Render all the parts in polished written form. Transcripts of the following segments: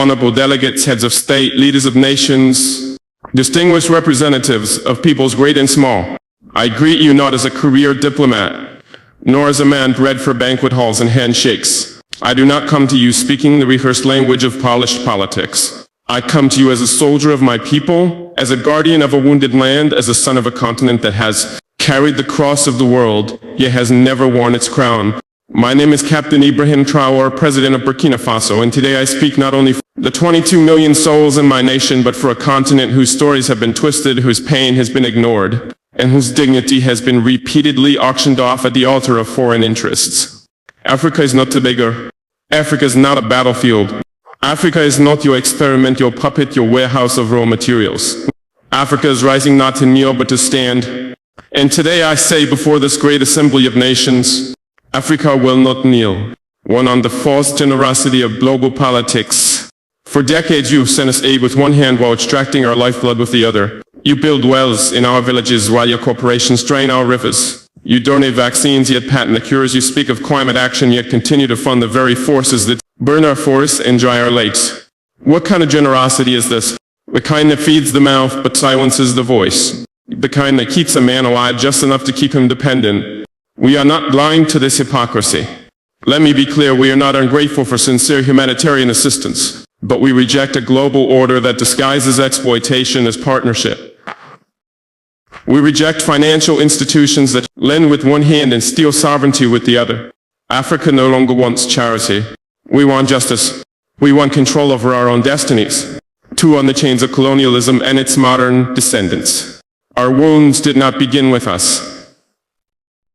honorable delegates, heads of state, leaders of nations, distinguished representatives of peoples great and small. I greet you not as a career diplomat, nor as a man bred for banquet halls and handshakes. I do not come to you speaking the rehearsed language of polished politics. I come to you as a soldier of my people, as a guardian of a wounded land, as a son of a continent that has carried the cross of the world, yet has never worn its crown. My name is Captain Ibrahim Troare, President of Burkina Faso, and today I speak not only for the 22 million souls in my nation, but for a continent whose stories have been twisted, whose pain has been ignored, and whose dignity has been repeatedly auctioned off at the altar of foreign interests. Africa is not Tobago. Africa is not a battlefield. Africa is not your experiment, your puppet, your warehouse of raw materials. Africa is rising not to kneel, but to stand. And today I say before this great assembly of nations, Africa will not kneel. One on the false generosity of global politics. For decades you've sent us aid with one hand while extracting our lifeblood with the other. You build wells in our villages while your corporations drain our rivers. You donate vaccines yet patent the cures. You speak of climate action yet continue to fund the very forces that burn our forests and dry our lakes. What kind of generosity is this? The kind that feeds the mouth but silences the voice. The kind that keeps a man alive just enough to keep him dependent. We are not blind to this hypocrisy. Let me be clear, we are not ungrateful for sincere humanitarian assistance, but we reject a global order that disguises exploitation as partnership. We reject financial institutions that lend with one hand and steal sovereignty with the other. Africa no longer wants charity. We want justice. We want control over our own destinies. Too on the chains of colonialism and its modern descendants. Our wounds did not begin with us.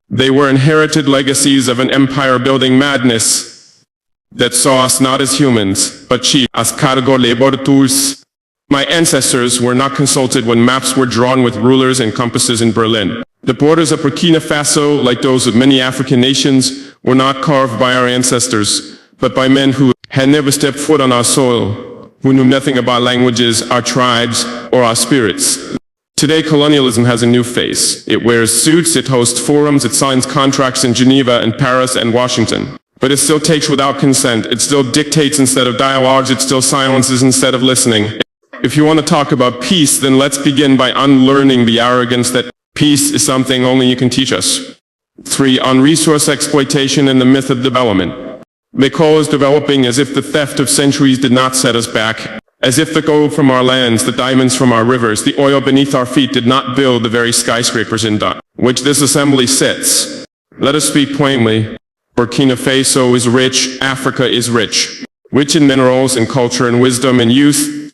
They were inherited legacies of an empire-building madness that saw us not as humans, but chi as cargo laboratories. My ancestors were not consulted when maps were drawn with rulers and compasses in Berlin. The borders of Burkina Faso, like those of many African nations, were not carved by our ancestors, but by men who had never stepped foot on our soil, who knew nothing about languages, our tribes, or our spirits. Today, colonialism has a new face. It wears suits, it hosts forums, it signs contracts in Geneva and Paris and Washington. But it still takes without consent, it still dictates instead of dialogues, it still silences instead of listening. If you want to talk about peace, then let's begin by unlearning the arrogance that peace is something only you can teach us. 3. On resource exploitation and the myth of development. They call us developing as if the theft of centuries did not set us back. As if the gold from our lands, the diamonds from our rivers, the oil beneath our feet did not build the very skyscrapers in which this assembly sits. Let us speak plainly. Burkina Faso is rich, Africa is rich. Rich in minerals and culture and wisdom and youth.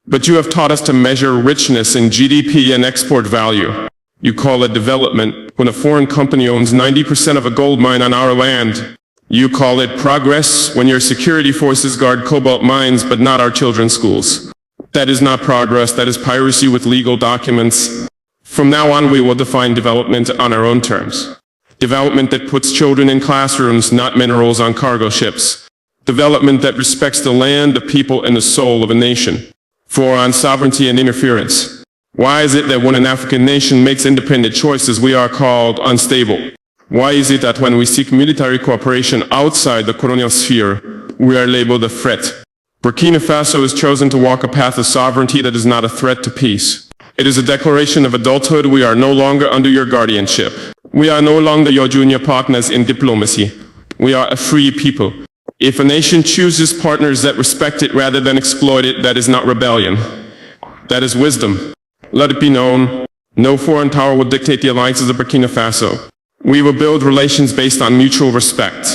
But you have taught us to measure richness in GDP and export value. You call it development when a foreign company owns 90% of a gold mine on our land. You call it progress when your security forces guard cobalt mines but not our children's schools. That is not progress, that is piracy with legal documents. From now on we will define development on our own terms. Development that puts children in classrooms, not minerals on cargo ships. Development that respects the land, the people, and the soul of a nation. 4. On sovereignty and interference. Why is it that when an African nation makes independent choices we are called unstable? Why is it that when we seek military cooperation outside the colonial sphere, we are labeled a threat? Burkina Faso has chosen to walk a path of sovereignty that is not a threat to peace. It is a declaration of adulthood. We are no longer under your guardianship. We are no longer your junior partners in diplomacy. We are a free people. If a nation chooses partners that respect it rather than exploit it, that is not rebellion. That is wisdom. Let it be known, no foreign power will dictate the alliances of Burkina Faso. We will build relations based on mutual respect,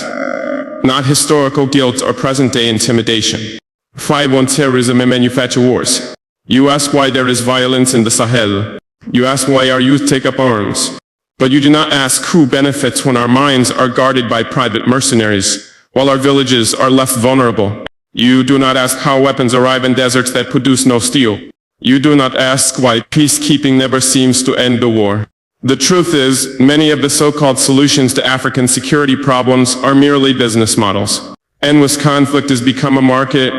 not historical guilt or present-day intimidation. 5. On terrorism and manufacture wars. You ask why there is violence in the Sahel. You ask why our youth take up arms. But you do not ask who benefits when our minds are guarded by private mercenaries, while our villages are left vulnerable. You do not ask how weapons arrive in deserts that produce no steel. You do not ask why peacekeeping never seems to end the war. The truth is, many of the so-called solutions to African security problems are merely business models. Endless conflict has become a market,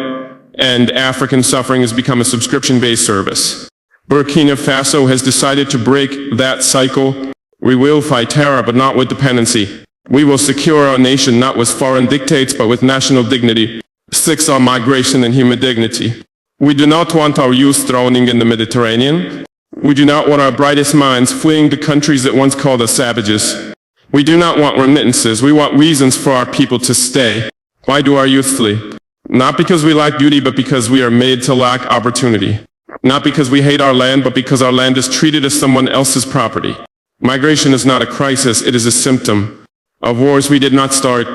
and African suffering has become a subscription-based service. Burkina Faso has decided to break that cycle. We will fight terror, but not with dependency. We will secure our nation not with foreign dictates, but with national dignity. 6. On migration and human dignity. We do not want our youth drowning in the Mediterranean. We do not want our brightest minds fleeing the countries that once called us savages. We do not want remittances. We want reasons for our people to stay. Why do our youth flee? Not because we lack beauty, but because we are made to lack opportunity. Not because we hate our land, but because our land is treated as someone else's property. Migration is not a crisis, it is a symptom of wars we did not start,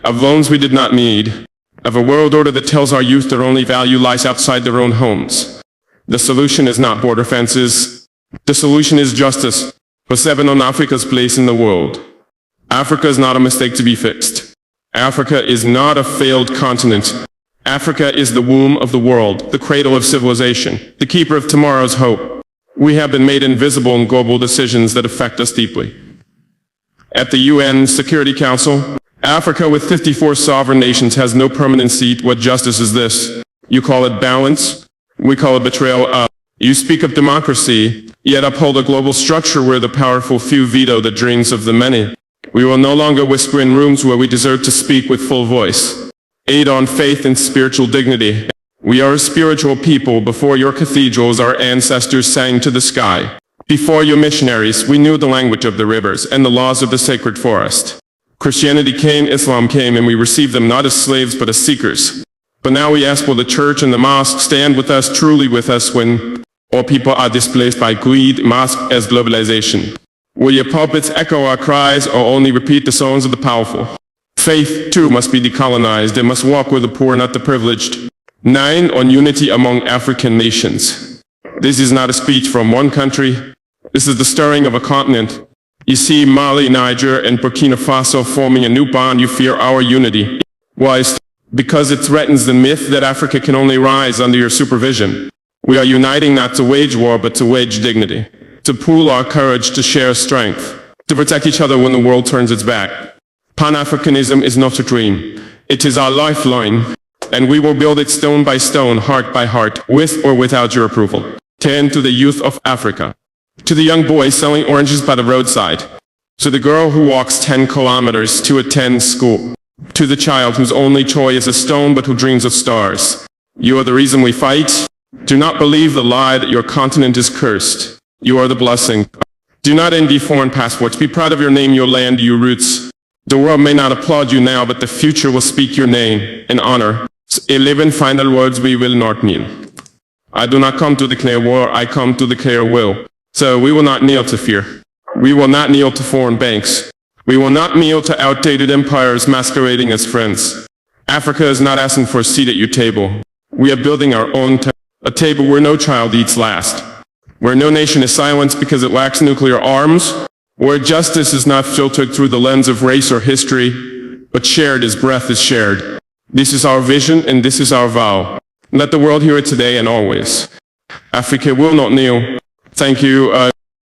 of loans we did not need, of a world order that tells our youth their only value lies outside their own homes. The solution is not border fences. The solution is justice for 7 on Africa's place in the world. Africa is not a mistake to be fixed. Africa is not a failed continent. Africa is the womb of the world, the cradle of civilization, the keeper of tomorrow's hope. We have been made invisible in global decisions that affect us deeply. At the UN Security Council, Africa with 54 sovereign nations has no permanent seat. What justice is this? You call it balance? We call it betrayal. You speak of democracy, yet uphold a global structure where the powerful few veto the dreams of the many. We will no longer whisper in rooms where we deserve to speak with full voice. 8 on faith and spiritual dignity. We are a spiritual people. Before your cathedrals, our ancestors sang to the sky. Before your missionaries, we knew the language of the rivers and the laws of the sacred forest. Christianity came, Islam came, and we received them not as slaves but as seekers. But now we ask, will the church and the mosque stand with us, truly with us, when all people are displaced by greed, mosque as globalization? Will your pulpits echo our cries or only repeat the songs of the powerful? Faith, too, must be decolonized. It must walk with the poor, not the privileged. 9 on unity among African nations. This is not a speech from one country. This is the stirring of a continent. You see Mali, Niger, and Burkina Faso forming a new bond. You fear our unity. Why? Because it threatens the myth that Africa can only rise under your supervision. We are uniting not to wage war, but to wage dignity. To pool our courage, to share strength. To protect each other when the world turns its back. Pan-Africanism is not a dream. It is our lifeline. And we will build it stone by stone, heart by heart, with or without your approval. 10 to the youth of Africa. To the young boy selling oranges by the roadside. To the girl who walks 10 kilometers to attend school. To the child whose only toy is a stone but who dreams of stars. You are the reason we fight. Do not believe the lie that your continent is cursed. You are the blessing. Do not envy foreign passports. Be proud of your name, your land, your roots. The world may not applaud you now, but the future will speak your name in honor. 11 final words we will not kneel. I do not come to declare war, I come to declare will. So we will not kneel to fear. We will not kneel to foreign banks. We will not kneel to outdated empires masquerading as friends. Africa is not asking for a seat at your table. We are building our own a table where no child eats last. Where no nation is silenced because it lacks nuclear arms. Where justice is not filtered through the lens of race or history, but shared as breath is shared. This is our vision and this is our vow. Let the world hear it today and always. Africa will not kneel. Thank you.